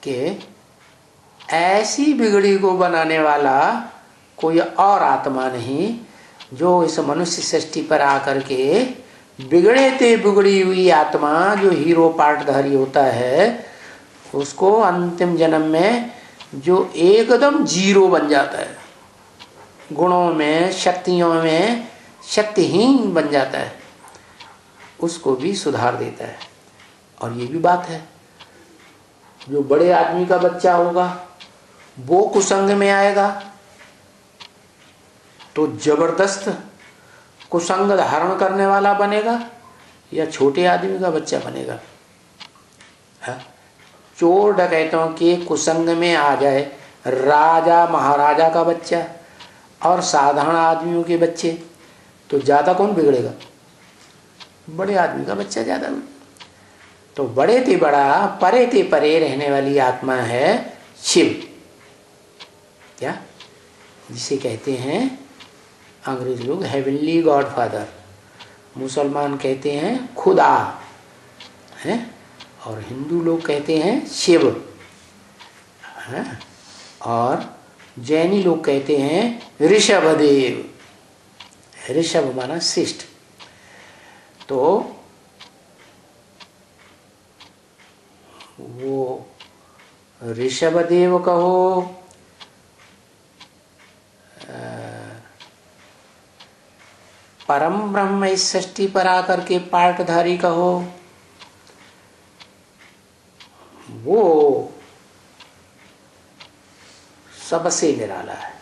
कि ऐसी बिगड़ी को बनाने वाला कोई और आत्मा नहीं जो इस मनुष्य सृष्टि पर आकर के बिगड़े ते बिगड़ी हुई आत्मा जो हीरो पार्टधारी होता है उसको अंतिम जन्म में जो एकदम जीरो बन जाता है, गुणों में शक्तियों में शक्तिहीन बन जाता है, उसको भी सुधार देता है। और ये भी बात है, जो बड़े आदमी का बच्चा होगा वो कुसंग में आएगा तो जबरदस्त कुसंग धारण करने वाला बनेगा या छोटे आदमी का बच्चा बनेगा? चोर डकैतों के कुसंग में आ जाए राजा महाराजा का बच्चा और साधारण आदमियों के बच्चे, तो ज्यादा कौन बिगड़ेगा? बड़े आदमी का बच्चा ज्यादा। तो बड़े ते बड़ा परे ते परे रहने वाली आत्मा है शिव, क्या जिसे कहते हैं अंग्रेज लोग हेवनली गॉड फादर, मुसलमान कहते हैं खुदा है, और हिंदू लोग कहते हैं शिव है, और जैनी लोग कहते हैं ऋषभदेव। ऋषभ माना श्रेष्ठ। तो वो ऋषभदेव कहो, परम ब्रह्म इस सृष्टि पर आकर के पार्टधारी कहो, वो सबसे निराला है।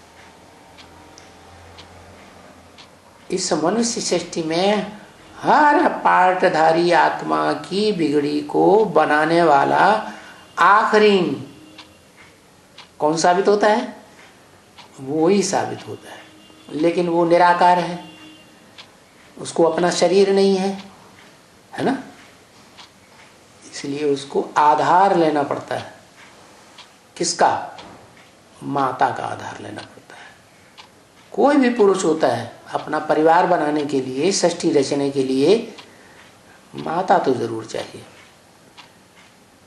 इस मनुष्य सृष्टि में हर पार्टधारी आत्मा की बिगड़ी को बनाने वाला आखिरी कौन साबित होता है? वो ही साबित होता है, लेकिन वो निराकार है, उसको अपना शरीर नहीं है, है ना? इसलिए उसको आधार लेना पड़ता है। किसका? माता का आधार लेना पड़ता है। कोई भी पुरुष होता है अपना परिवार बनाने के लिए, सृष्टि रचने के लिए माता तो जरूर चाहिए।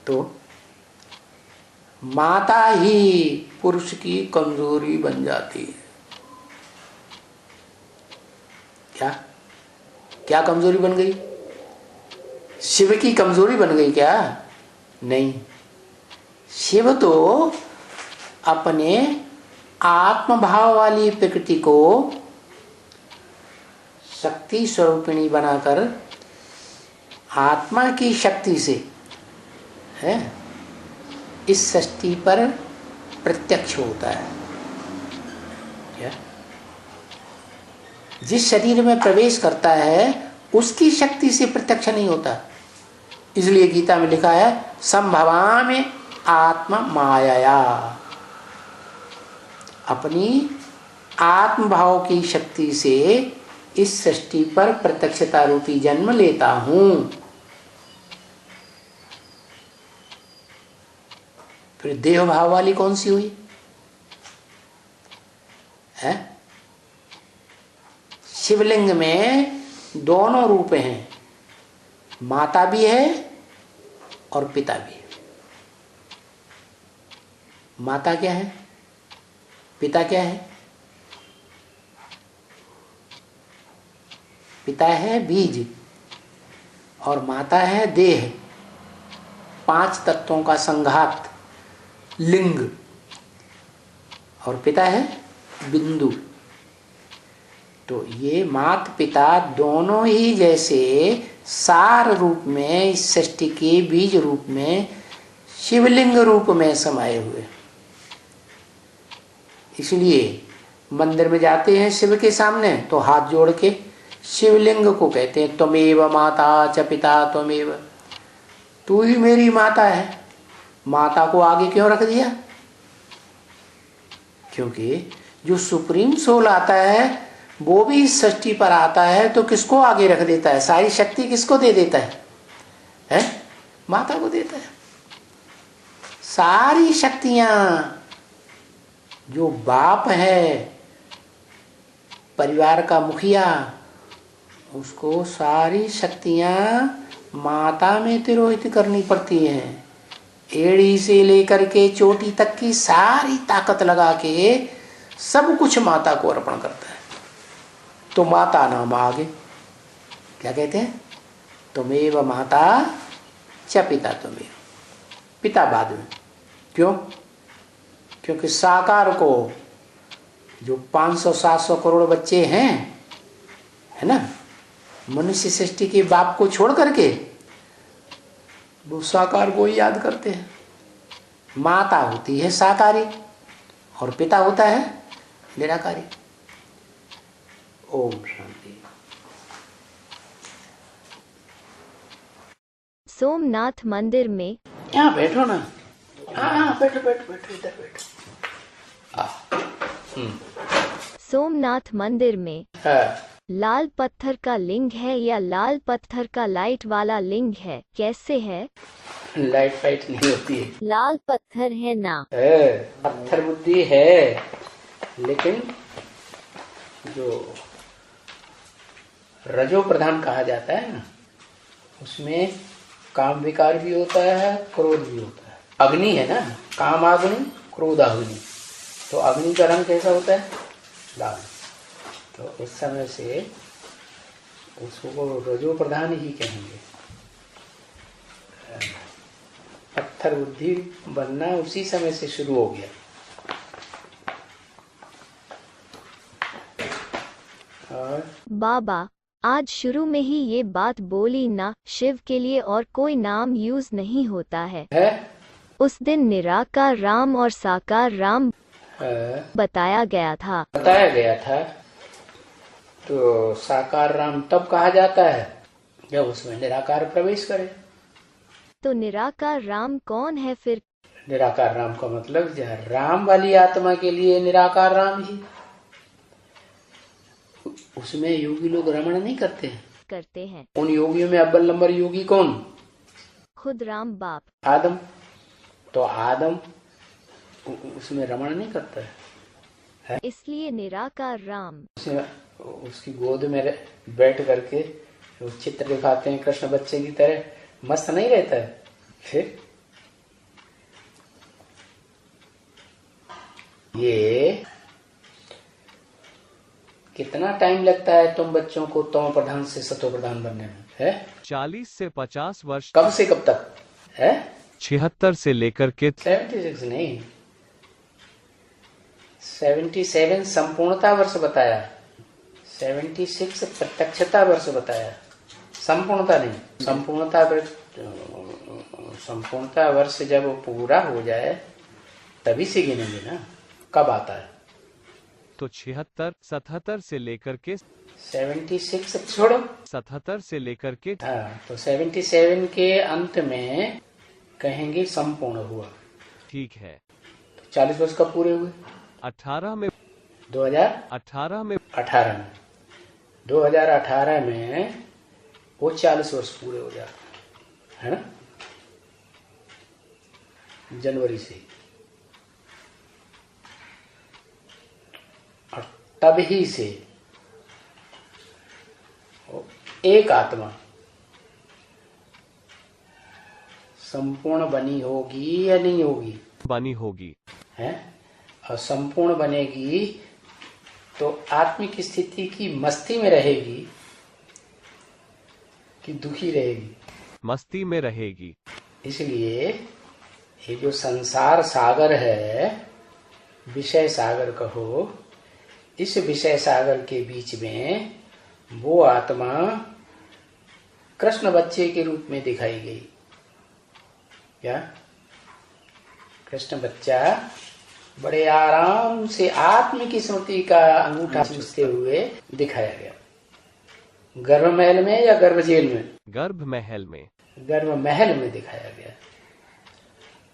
तो माता ही पुरुष की कमजोरी बन जाती है। क्या क्या कमजोरी बन गई? शिव की कमजोरी बन गई क्या? नहीं, शिव तो अपने आत्मभाव वाली प्रकृति को शक्ति स्वरूपिणी बनाकर आत्मा की शक्ति से है इस सृष्टि पर प्रत्यक्ष होता है। क्या? जिस शरीर में प्रवेश करता है उसकी शक्ति से प्रत्यक्ष नहीं होता। इसलिए गीता में लिखा है संभवामि आत्मा माया, अपनी आत्मभाव की शक्ति से इस सृष्टि पर प्रत्यक्षता रूपी जन्म लेता हूं। फिर देह भाव वाली कौन सी हुई है? शिवलिंग में दोनों रूप हैं, माता भी है और पिता भी है। माता क्या है? पिता क्या है? पिता है बीज और माता है देह, 5 तत्वों का संघात लिंग, और पिता है बिंदु। तो ये माता पिता दोनों ही जैसे सार रूप में इस सृष्टि के बीज रूप में शिवलिंग रूप में समाये हुए। इसलिए मंदिर में जाते हैं शिव के सामने तो हाथ जोड़ के शिवलिंग को कहते हैं त्वमेव माता च पिता त्वमेव, तू ही मेरी माता है। माता को आगे क्यों रख दिया? क्योंकि जो सुप्रीम सोल आता है वो भी इस सृष्टि पर आता है तो किसको आगे रख देता है? सारी शक्ति किसको दे देता है? माता को देता है। सारी शक्तियां, जो बाप है परिवार का मुखिया, उसको सारी शक्तियां माता में तिरोहित करनी पड़ती हैं। एड़ी से लेकर के चोटी तक की सारी ताकत लगा के सब कुछ माता को अर्पण करता है। तो माता नाम आगे क्या कहते हैं, तुमेव माता च पिता तुमेव, पिता बाद में। क्यों? क्योंकि साकार को जो 500-700 करोड़ बच्चे हैं, है ना, मनुष्य सृष्टि के बाप को छोड़ करके वो साकार को ही याद करते हैं। माता होती है साकारी और पिता होता है निराकारी। ओम शांति। सोमनाथ मंदिर में, यहाँ बैठो ना, हाँ बैठो बैठो बैठो, इधर बैठो। सोमनाथ मंदिर में लाल पत्थर का लिंग है या लाल पत्थर का लाइट वाला लिंग है? कैसे है? लाइट फाइट नहीं होती है, लाल पत्थर है ना। पत्थर बुद्धि है, लेकिन जो रजो प्रधान कहा जाता है ना, उसमें काम विकार भी होता है, क्रोध भी होता है। अग्नि है ना, काम अग्नि, क्रोध अग्नि। तो अग्नि का रंग कैसा होता है? लाल। तो उस समय से उसको रजो प्रधान ही कहेंगे। पत्थर बुद्धि बनना उसी समय से शुरू हो गया। और बाबा आज शुरू में ही ये बात बोली ना, शिव के लिए और कोई नाम यूज नहीं होता है। उस दिन निराकार राम और साकार राम बताया गया था। तो साकार राम तब कहा जाता है जब उसमें निराकार प्रवेश करे। तो निराकार राम कौन है फिर? निराकार राम का मतलब राम वाली आत्मा के लिए निराकार राम ही। उसमें योगी लोग रमण नहीं करते हैं। उन योगियों में अव्वल नंबर योगी कौन? खुद राम बाप आदम। तो आदम उसमें रमण नहीं करता है, इसलिए निराकार राम उसकी गोद में बैठ करके चित्र दिखाते हैं कृष्ण बच्चे की तरह, मस्त नहीं रहता है। फिर ये कितना टाइम लगता है तुम बच्चों को तमो प्रधान से सतो प्रधान बनने में? है 40 से 50 वर्ष। कब से कब तक है? 76 से लेकर के 76 नहीं, 77 संपूर्णता वर्ष बताया, 76 प्रत्यक्षता वर्ष बताया, संपूर्णता नहीं। संपूर्णता वर्ष जब पूरा हो जाए तभी से गिनेंगे ना, कब आता है। तो 76, 77 से लेकर के 76 छोड़ो, 77 से लेकर के हाँ, तो 77 के अंत में कहेंगे संपूर्ण हुआ। ठीक है। तो 40 वर्ष कब पूरे हुए? 18 में 2018 में 2018 में वो 40 वर्ष पूरे हो जाते है ना, जनवरी से। और तभी से एक आत्मा संपूर्ण बनी होगी या नहीं होगी? बनी होगी है। और संपूर्ण बनेगी तो आत्मिक स्थिति की मस्ती में रहेगी कि दुखी रहेगी? मस्ती में रहेगी। इसलिए ये जो संसार सागर है, विषय सागर कहो, इस विषय सागर के बीच में वो आत्मा कृष्ण बच्चे के रूप में दिखाई गई। क्या? कृष्ण बच्चा बड़े आराम से आत्मिक स्मृति का अंगूठा चूसते हुए दिखाया गया। गर्भ महल में या गर्भ जेल में? गर्भ महल में। गर्भ महल में दिखाया गया।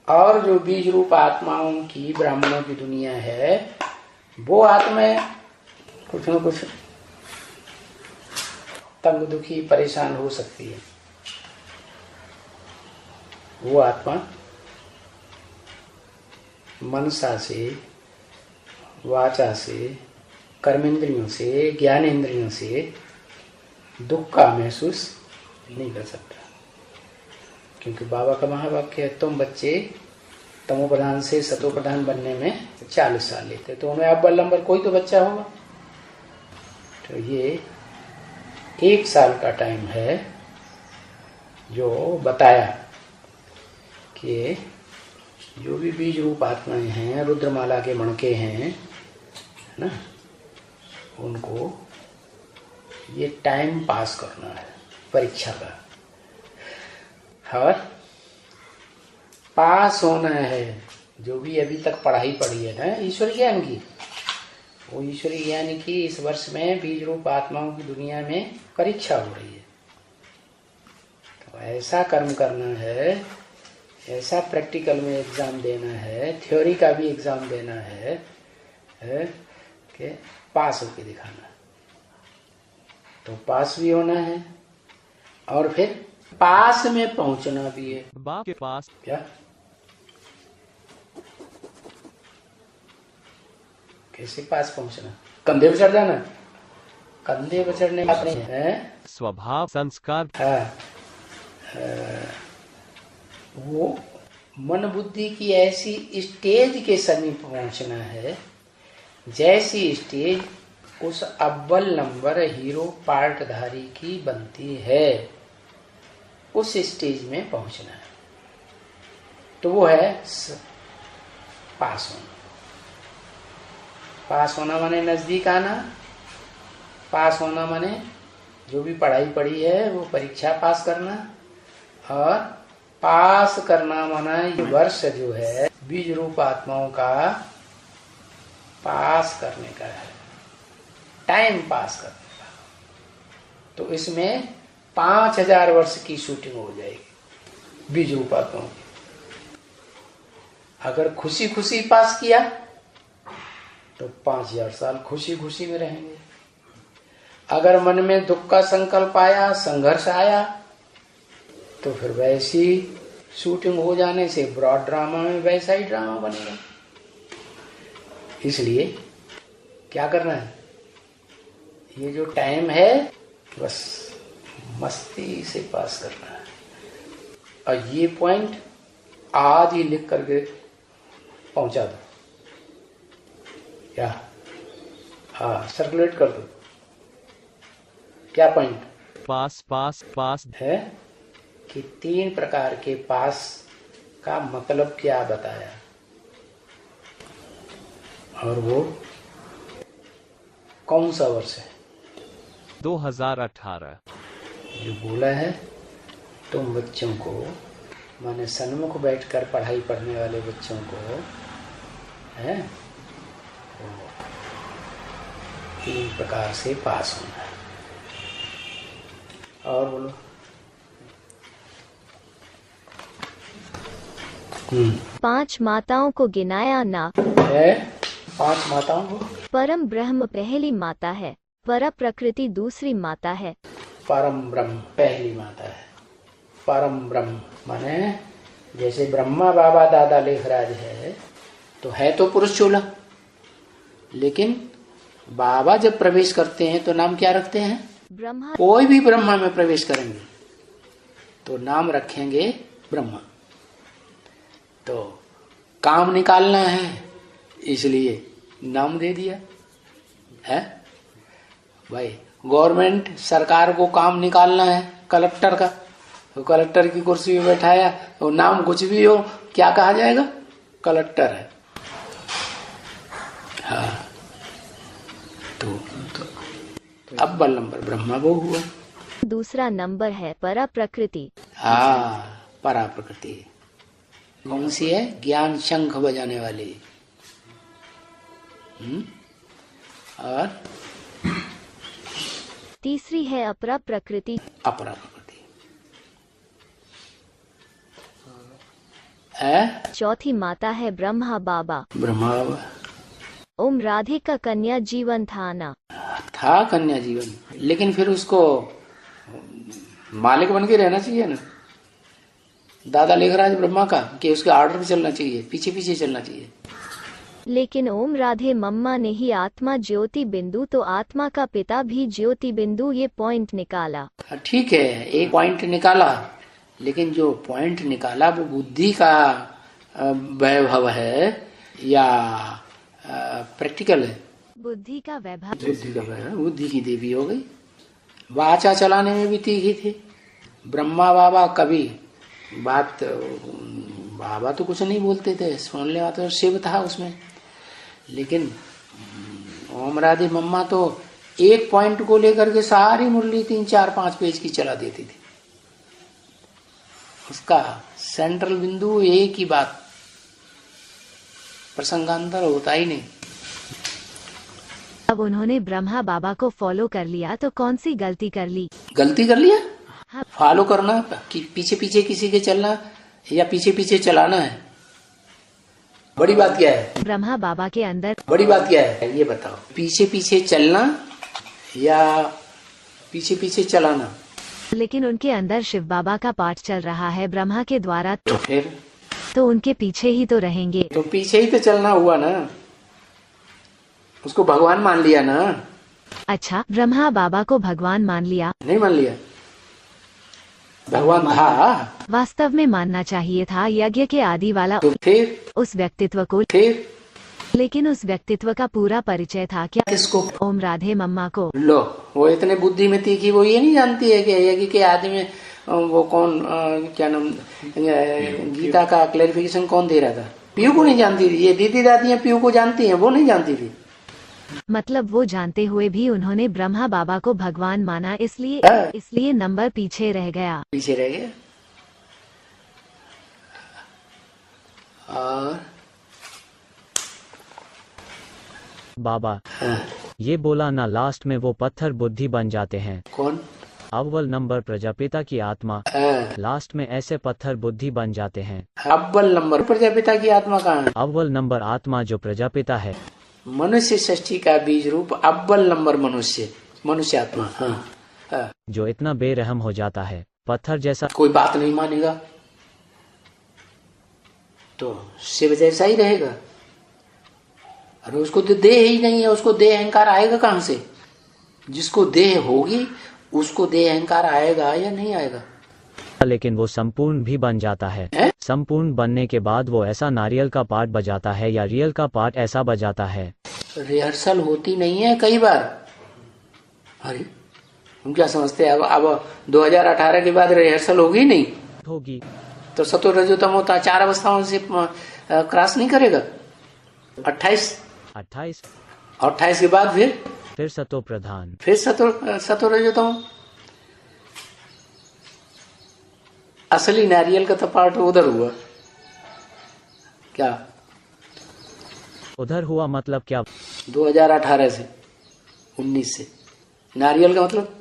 और जो बीज रूप आत्माओं की, ब्राह्मणों की दुनिया है, वो आत्माएं कुछ न कुछ तंग दुखी परेशान हो सकती है। वो आत्मा मनसा से, वाचा से, कर्मेंद्रियों से, ज्ञानेंद्रियों से दुख का महसूस नहीं कर सकता, क्योंकि बाबा का महावाक्य है, तुम बच्चे तमो प्रधान से सतो प्रधान बनने में 40 साल लेते, तो उनमें अव्वल नंबर कोई तो बच्चा होगा। तो ये 1 साल का टाइम है जो बताया कि जो भी बीज रूप आत्माएं हैं, रुद्रमाला के मणके हैं, है ना, उनको ये टाइम पास करना है परीक्षा का, और पास होना है। जो भी अभी तक पढ़ाई पढ़ी है ना ईश्वर ज्ञान की, वो ईश्वरी ज्ञान की इस वर्ष में बीज रूप आत्माओं की दुनिया में परीक्षा हो रही है। तो ऐसा कर्म करना है, ऐसा प्रैक्टिकल में एग्जाम देना है, थ्योरी का भी एग्जाम देना है कि पास होके दिखाना। तो पास भी होना है और फिर पास में पहुंचना भी है। बाप के पास क्या कैसे पास पहुंचना? कंधे पर चढ़ जाना? कंधे पर चढ़ने बात नहीं है। स्वभाव संस्कार, वो मन बुद्धि की ऐसी स्टेज के समीप पहुंचना है जैसी स्टेज उस अव्वल नंबर हीरो पार्टधारी की बनती है, उस स्टेज में पहुंचना है। तो वो है पास होना। पास होना माने नजदीक आना, पास होना माने जो भी पढ़ाई पढ़ी है वो परीक्षा पास करना, और पास करना माना ये वर्ष जो है बीज रूप आत्माओं का पास करने का है, टाइम पास करने का। तो इसमें 5000 वर्ष की शूटिंग हो जाएगी बीज रूप आत्माओं की। अगर खुशी खुशी पास किया तो 5000 साल खुशी खुशी में रहेंगे। अगर मन में दुख का संकल्प आया, संघर्ष आया, तो फिर वैसी शूटिंग हो जाने से ब्रॉड ड्रामा में वैसा ही ड्रामा बनेगा। इसलिए क्या करना है, ये जो टाइम है बस मस्ती से पास करना है। और ये पॉइंट आज ही लिख करके पहुंचा दो, क्या? हाँ, सर्कुलेट कर दो। क्या पॉइंट? पास पास पास है कि 3 प्रकार के पास का मतलब क्या बताया, और वो कौन सा वर्ष है? 2018। जो बोला है तुम बच्चों को, माने सन्मुख बैठकर पढ़ाई पढ़ने वाले बच्चों को है, 3 प्रकार से पास होना है। और बोलो। 5 माताओं को गिनाया ना है? 5 माताओं को? परम ब्रह्म पहली माता है, पर प्रकृति दूसरी माता है। परम ब्रह्म पहली माता है। परम ब्रह्म माने जैसे ब्रह्मा बाबा दादा लेखराज है, तो है तो पुरुष चूल्हा, लेकिन बाबा जब प्रवेश करते हैं तो नाम क्या रखते हैं? ब्रह्मा। कोई भी ब्रह्मा में प्रवेश करेंगे तो नाम रखेंगे ब्रह्मा। तो काम निकालना है इसलिए नाम दे दिया है भाई। गवर्नमेंट सरकार को काम निकालना है कलेक्टर का, तो कलेक्टर की कुर्सी पे बैठाया, तो नाम कुछ भी हो क्या कहा जाएगा? कलेक्टर है। हाँ, तो अव्वल नंबर ब्रह्मा वो हुआ। दूसरा नंबर है परा प्रकृति। हाँ, परा प्रकृति कौन सी है? ज्ञान शंख बजाने वाली। और तीसरी है अपरा प्रकृति। अपरा प्रकृति है। चौथी माता है ब्रह्मा बाबा। ब्रह्मा ओम राधे का कन्या जीवन था ना, था कन्या जीवन, लेकिन फिर उसको मालिक बन के रहना चाहिए ना दादा लेखराज ब्रह्मा का, कि उसके ऑर्डर पे चलना चाहिए, पीछे पीछे चलना चाहिए। लेकिन ओम राधे मम्मा ने ही आत्मा ज्योति बिंदु, तो आत्मा का पिता भी ज्योति बिंदु, ये पॉइंट निकाला। ठीक है, एक पॉइंट निकाला, लेकिन जो पॉइंट निकाला वो बुद्धि का वैभव है या प्रैक्टिकल है? बुद्धि का वैभव। बुद्धि का वैभव, बुद्धि की देवी हो गई। वाचा चलाने में भी तीखी थी। ब्रह्मा बाबा कभी बात, बाबा तो कुछ नहीं बोलते थे, सुनने वाला तो शिव था उसमें, लेकिन ओम राधे मम्मा तो एक पॉइंट को लेकर के सारी मुरली 3, 4, 5 पेज की चला देती थी। उसका सेंट्रल बिंदु एक ही बात, प्रसंगांतर होता ही नहीं। अब उन्होंने ब्रह्मा बाबा को फॉलो कर लिया तो कौन सी गलती कर ली? गलती कर लिया? हाँ। फॉलो करना कि पीछे पीछे किसी के चलना या पीछे पीछे चलाना है? बड़ी बात क्या है? ब्रह्मा बाबा के अंदर बड़ी बात क्या है ये बताओ? पीछे पीछे चलना या पीछे पीछे चलाना? लेकिन उनके अंदर शिव बाबा का पाठ चल रहा है ब्रह्मा के द्वारा, तो फिर तो उनके पीछे ही तो रहेंगे। तो पीछे ही तो चलना हुआ ना, उसको भगवान मान लिया ना। अच्छा, ब्रह्मा बाबा को भगवान मान लिया? नहीं मान लिया, भगवान था। वास्तव में मानना चाहिए था, यज्ञ के आदि वाला तो फिर उस व्यक्तित्व को। फिर लेकिन उस व्यक्तित्व का पूरा परिचय था क्या? किसको? ओम राधे मम्मा को। लो, वो इतने बुद्धि में तीखी, वो ये नहीं जानती है कि यज्ञ के आदि में वो कौन, क्या नाम, गीता का क्लैरिफिकेशन कौन दे रहा था? पीयू को नहीं जानती थी। ये दीदी दादियां पीयू को जानती हैं, वो नहीं जानती थी। मतलब वो जानते हुए भी उन्होंने ब्रह्मा बाबा को भगवान माना, इसलिए नंबर पीछे रह गया। पीछे रह गया। और बाबा ये बोला ना लास्ट में वो पत्थर बुद्धि बन जाते हैं। कौन? अव्वल नंबर प्रजापिता की आत्मा, लास्ट में ऐसे पत्थर बुद्धि बन जाते हैं। अव्वल नंबर प्रजापिता की आत्मा कहाँ है? अव्वल नंबर आत्मा जो प्रजापिता है, मनुष्य सृष्टि का बीज रूप अव्वल नंबर मनुष्य आत्मा। हाँ। जो इतना बेरहम हो जाता है, पत्थर जैसा। कोई बात नहीं मानेगा तो शिव जैसा ही रहेगा। अरे उसको तो देह ही नहीं है, उसको देह अहंकार आएगा कहां से? जिसको देह होगी उसको देह अहंकार आएगा या नहीं आएगा? लेकिन वो संपूर्ण भी बन जाता है। संपूर्ण बनने के बाद वो ऐसा नारियल का पार्ट बजाता है या रियल का पार्ट ऐसा बजाता है। रिहर्सल होती नहीं है कई बार। अरे हम क्या समझते हैं अब 2018 के बाद रिहर्सल होगी? नहीं होगी। तो सतो रजो तमो 4 अवस्थाओं से क्रॉस नहीं करेगा। 28 के बाद फिर सतो प्रधान, फिर सतो रजो तमो। असली नारियल का तो पार्ट उधर हुआ क्या? उधर हुआ मतलब क्या? 2018 से 19 से नारियल का मतलब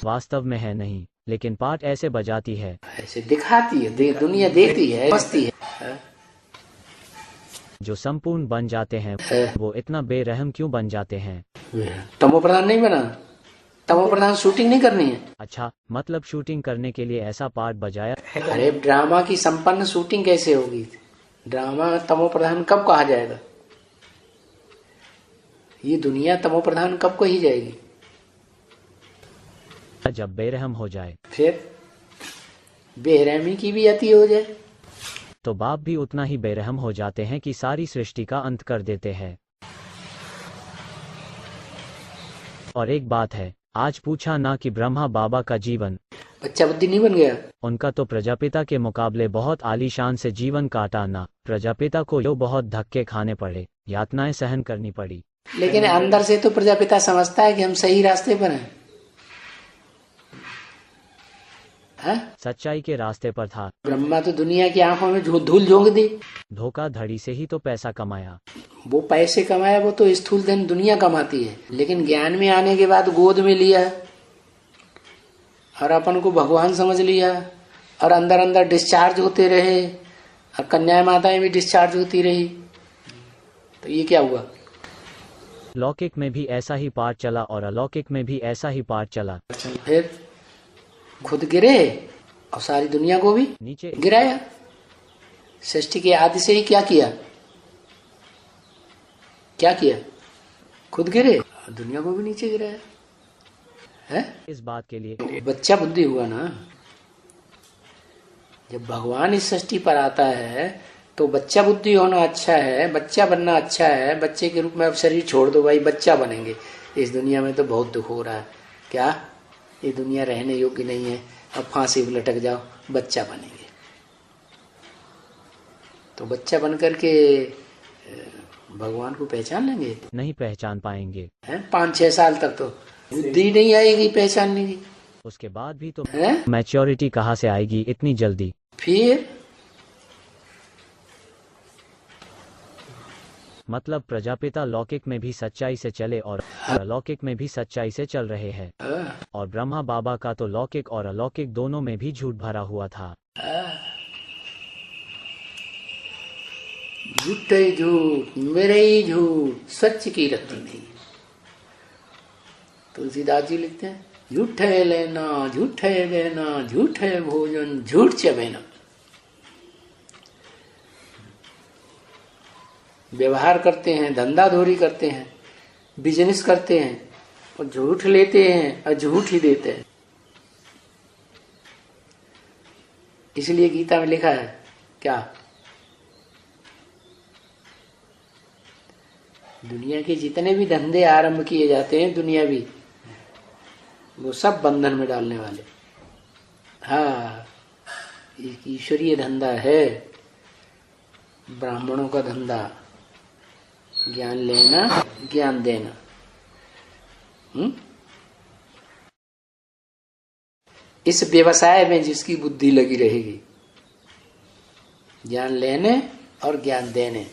वास्तव में है नहीं, लेकिन पार्ट ऐसे बजाती है, ऐसे दिखाती है, दुनिया देखती है, मस्ती है। जो संपूर्ण बन जाते हैं वो इतना बेरहम क्यों बन जाते हैं? तमो प्रधान नहीं बना। तमो प्रधान शूटिंग नहीं करनी है। अच्छा, मतलब शूटिंग करने के लिए ऐसा पार्ट बजाया। अरे ड्रामा की संपन्न शूटिंग कैसे होगी? ड्रामा तमो प्रधान कब कहा जाएगा? ये दुनिया तमो प्रधान कब कही जाएगी? जब बेरहम हो जाए। फिर बेरहमी की भी अति हो जाए तो बाप भी उतना ही बेरहम हो जाते हैं कि सारी सृष्टि का अंत कर देते हैं। और एक बात है, आज पूछा ना कि ब्रह्मा बाबा का जीवन बच्चा बुद्धि नहीं बन गया? उनका तो प्रजापिता के मुकाबले बहुत आलीशान से जीवन काटा ना। प्रजापिता को यो बहुत धक्के खाने पड़े, यातनाएं सहन करनी पड़ी। लेकिन अंदर से तो प्रजापिता समझता है कि हम सही रास्ते पर हैं। सच्चाई के रास्ते पर था। ब्रह्मा तो दुनिया की आंखों में धूल झोंक दी। धोखाधड़ी से ही तो पैसा कमाया। वो पैसे कमाया, वो तो स्थूल धन दुनिया कमाती है। लेकिन ज्ञान में आने के बाद गोद में लिया और अपन को भगवान समझ लिया और अंदर अंदर डिस्चार्ज होते रहे और कन्या माताएं भी डिस्चार्ज होती रही। तो ये क्या हुआ? लौकिक में भी ऐसा ही पार्ट चला और अलौकिक में भी ऐसा ही पार्ट चला। फिर खुद गिरे और सारी दुनिया को भी नीचे गिराया। सृष्टि के आदि से ही क्या किया? खुद गिरे और दुनिया को भी नीचे गिराया है। इस बात के लिए बच्चा बुद्धि हुआ ना। जब भगवान इस सृष्टि पर आता है तो बच्चा बुद्धि होना अच्छा है, बच्चा बनना अच्छा है। बच्चे के रूप में अब शरीर छोड़ दो भाई, बच्चा बनेंगे। इस दुनिया में तो बहुत दुख हो रहा है। क्या ये दुनिया रहने योग्य नहीं है, अब फांसी पर लटक जाओ, बच्चा बनेंगे। तो बच्चा बन करके भगवान को पहचान लेंगे? नहीं पहचान पाएंगे। 5-6 साल तक तो बुद्धि नहीं आएगी पहचानने की। उसके बाद भी तो मैच्योरिटी कहाँ से आएगी इतनी जल्दी? फिर मतलब प्रजापिता लौकिक में भी सच्चाई से चले और अलौकिक में भी सच्चाई से चल रहे हैं, और ब्रह्मा बाबा का तो लौकिक और अलौकिक दोनों में भी झूठ भरा हुआ था। झूठ ही झूठ, मेरे ही झूठ, सच की रत्ती नहीं। तुलसीदास जी लिखते हैं, झूठ है लेना, झूठ है देना, झूठ है भोजन, झूठ चबेना। व्यवहार करते हैं, धंधाधोरी करते हैं, बिजनेस करते हैं और झूठ लेते हैं और झूठ ही देते हैं। इसलिए गीता में लिखा है क्या? दुनिया के जितने भी धंधे आरंभ किए जाते हैं दुनियावी, वो सब बंधन में डालने वाले। हाँ, ईश्वरीय धंधा है, ब्राह्मणों का धंधा, ज्ञान लेना, ज्ञान देना। इस व्यवसाय में जिसकी बुद्धि लगी रहेगी, ज्ञान लेने और ज्ञान देने,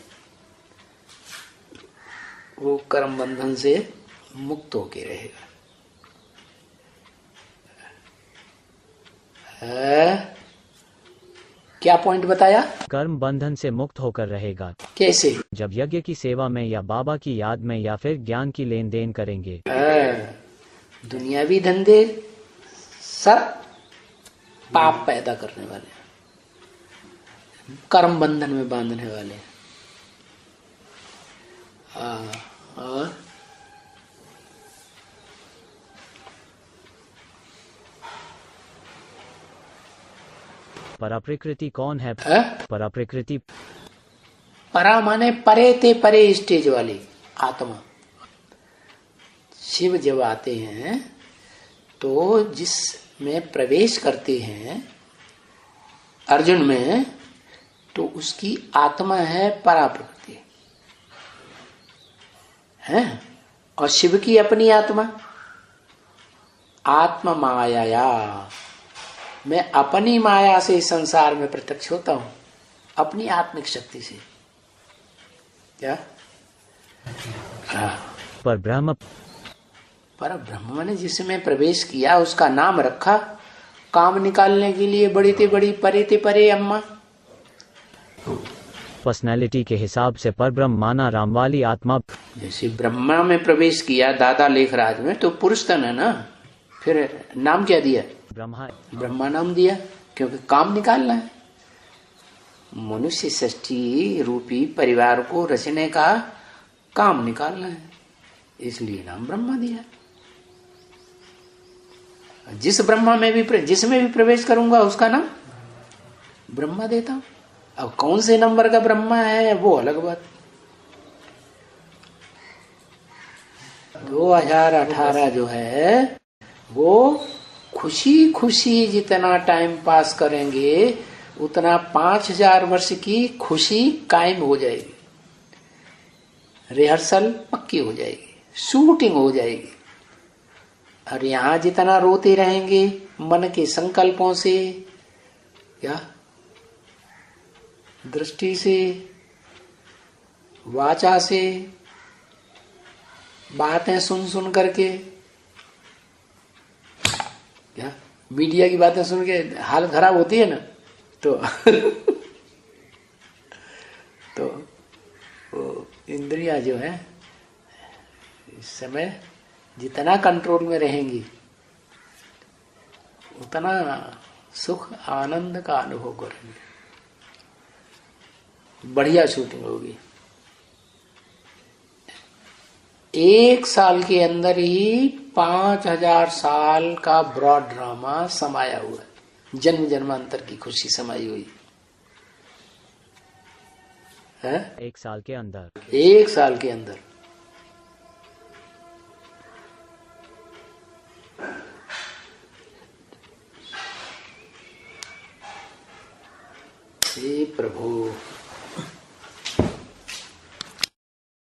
वो कर्म बंधन से मुक्त होके रहेगा। क्या पॉइंट बताया? कर्म बंधन से मुक्त होकर रहेगा। कैसे? जब यज्ञ की सेवा में या बाबा की याद में या फिर ज्ञान की लेन देन करेंगे। दुनियावी धंधे सब पाप पैदा करने वाले, कर्म बंधन में बांधने वाले। और पराप्रकृति कौन है? पराप्रकृति, परा माने परे ते परे स्टेज वाली आत्मा। शिव जब आते हैं तो जिसमें प्रवेश करते हैं अर्जुन में, तो उसकी आत्मा है पराप्रकृति है, और शिव की अपनी आत्मा आत्मा माया। मैं अपनी माया से इस संसार में प्रत्यक्ष होता हूं, अपनी आत्मिक शक्ति से। क्या? पर ब्रह्म ने जिसमें प्रवेश किया उसका नाम रखा काम निकालने के लिए, बड़ी ते बड़ी परे ते परे अम्मा। पर्सनैलिटी के हिसाब से पर ब्रह्म माना राम वाली आत्मा। जैसे ब्रह्मा में प्रवेश किया दादा लेखराज में, तो पुरुष तन है ना, फिर नाम क्या दिया? ब्रह्मा नाम दिया, क्योंकि काम निकालना है। मनुष्य सृष्टि रूपी परिवार को रचने का काम निकालना है, इसलिए नाम ब्रह्मा दिया। जिसमें भी प्रवेश करूंगा उसका नाम ब्रह्मा देता हूं। अब कौन से नंबर का ब्रह्मा है वो अलग बात। 2018 जो है वो खुशी खुशी जितना टाइम पास करेंगे उतना 5000 वर्ष की खुशी कायम हो जाएगी। रिहर्सल पक्की हो जाएगी, शूटिंग हो जाएगी। और यहाँ जितना रोते रहेंगे मन के संकल्पों से, क्या दृष्टि से, वाचा से, बातें सुन सुन करके, क्या मीडिया की बातें सुन के हालत खराब होती है ना, तो तो वो इंद्रियां जो है इस समय जितना कंट्रोल में रहेंगी उतना सुख आनंद का अनुभव करेंगे। बढ़िया शूटिंग होगी। 1 साल के अंदर ही 5000 साल का ब्रॉड ड्रामा समाया हुआ है। जन्म जन्मांतर की खुशी समाई हुई है। 1 साल के अंदर, 1 साल के अंदर। हे प्रभु।